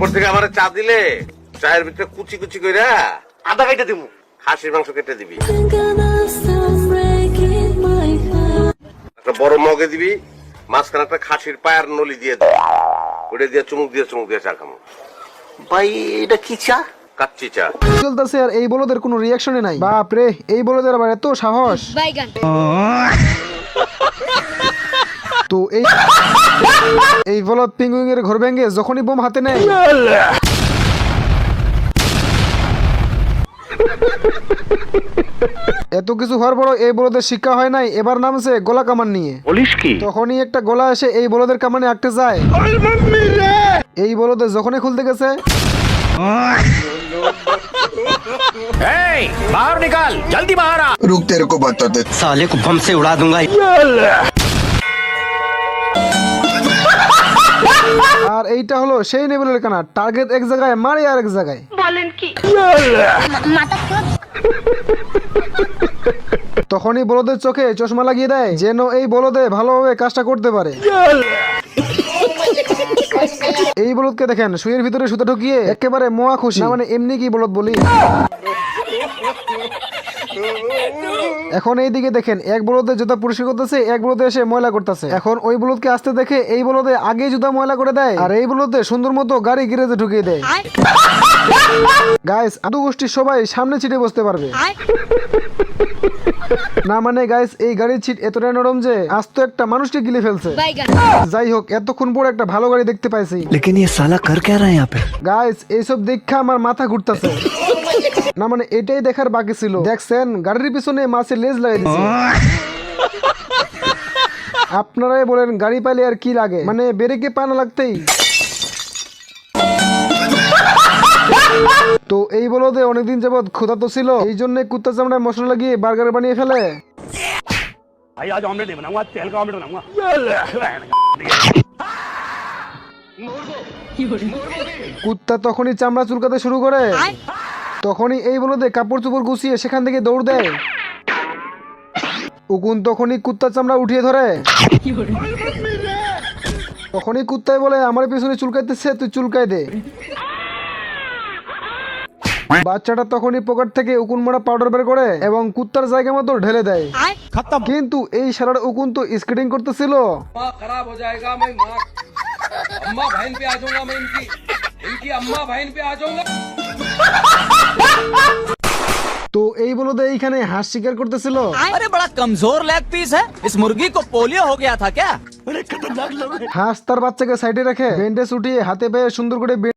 এরপর থেকে আমার চা দিলে চায়ের ভিতরে কুচি কুচি কইরা আধা কাইটা দিমু। খাসির মাংস কেটে দিবি, একটা বড় মগে দিবি, মাঝখানে একটা খাসির পায়ের নলি দিয়ে দিবি, ওটা দিয়ে চুমুক দিয়ে চা খামো। ভাই এটা কি চা? কাচ্চি চা। চলতেছে আর এই বলদের কোনো রিয়াকশনে নাই। বাপ রে, এই বলদের আবার এত সাহস। তো এই বলদ পিঙ্গুইং এর ঘর ভেঙে যখনই বোম হাতে নেয়, এত কিছু হওয়ার পরও এই বলদের শিক্ষা হয় নাই, এবার নামছে গোলা কামান নিয়ে। বলিস কি? তখনই একটা গোলা এসে এই বলদের কামানে আটকে যায়। এই বলদের যখনই খুলতে গেছে, बाहर निकाल, जल्दी बाहर आ। रुक तेरे को बताते साले को बम से उड़ा दूंगा। আর এইটা হলো সেই নেবুলের কানা, টার্গেট এক জায়গায় মারে আর এক জায়গায়। বলেন কি? তখনই বলদের চোখে চশমা লাগিয়ে দেয়, যেন এই বলদে ভালোভাবে কাজটা করতে পারে। এই বলদকে দেখেন শুয়ের ভিতরে সুতা ঢুকিয়ে একেবারে মোয়া খুশি, না মানে এমনি কি বলদ বলি। এখন এই দিকে দেখেন এক বলদে জুতা পরিষ্কার করতেছে, এক বলদে এসে ময়লা করতেছে। এখন ওই বলদকে আসতে দেখে এই বলদে আগে জুতা ময়লা করে দেয়, আর এই বলদে সুন্দর মতো গাড়ি গ্যারেজে ঢুকিয়ে দেয়। গাইস, আদু গোষ্ঠীর সবাই সামনে ছিটে বসতে পারবে না, মানে গাইস এই গাড়ির সিট এতটাই নরম যে আস্ত একটা মানুষকে গিলে ফেলছে। যাই হোক, এতক্ষণ পর একটা ভালো গাড়ি দেখতে পাইছি। लेकिन ये साला कर क्या रहा है यहाँ पे? গাইস এইসব দেখা আমার মাথা ঘুরতেছে, না মানে এটাই দেখার বাকি ছিল। দেখছেন গাড়ির পিছনে মাছের লেজ লাগিয়ে দিয়েছে। আপনারাই বলেন গাড়ি পাইলে আর কি লাগে, মানে ব্রেকে পা না লাগতেই। তো এই বলদে অনেকদিন যাবত ক্ষুধার্ত ছিল, এই জন্য কুত্তা চামড়ায় মশলা লাগিয়ে বার্গার বানিয়ে ফেলে। भाई आज ऑमलेट नहीं बनाऊंगा, तेल का ऑमलेट बनाऊंगा। কুত্তা তখনই চামড়া চুলকাতে শুরু করে, তখনই এই বলদে কাপড় চোপড় গুছিয়ে সেখান থেকে দৌড় দেয়। উকুন তখনই কুত্তার চামড়া উঠিয়ে ধরে। তখনই কুত্তায় বলে, আমার পিছনে চুলকাইতেছে, তুই চুলকাই দে। বাচ্চাটা তখনই পকেট থেকে উকুন মারা পাউডার বের করে এবং কুত্তার জায়গা মতো ঢেলে দেয়। কিন্তু এই সারার উকুন তো স্কেটিং করতেছিল। खराब हो जाएगा। मैं माँ अम्मा बहन पे आ जाऊंगा। मैं इनकी अम्मा बहन पे आ जाऊंगा। তো এই বলদে এইখানে হাঁস শিকার করতেছিল। अरे बड़ा कमजोर लेग पीस है, इस मुर्गी को पोलियो हो गया था क्या? হাঁস তার বাচ্চাকে সাইডে রেখে ব্যান্ডেজ উঠিয়ে হাতে পেয়ে সুন্দর করে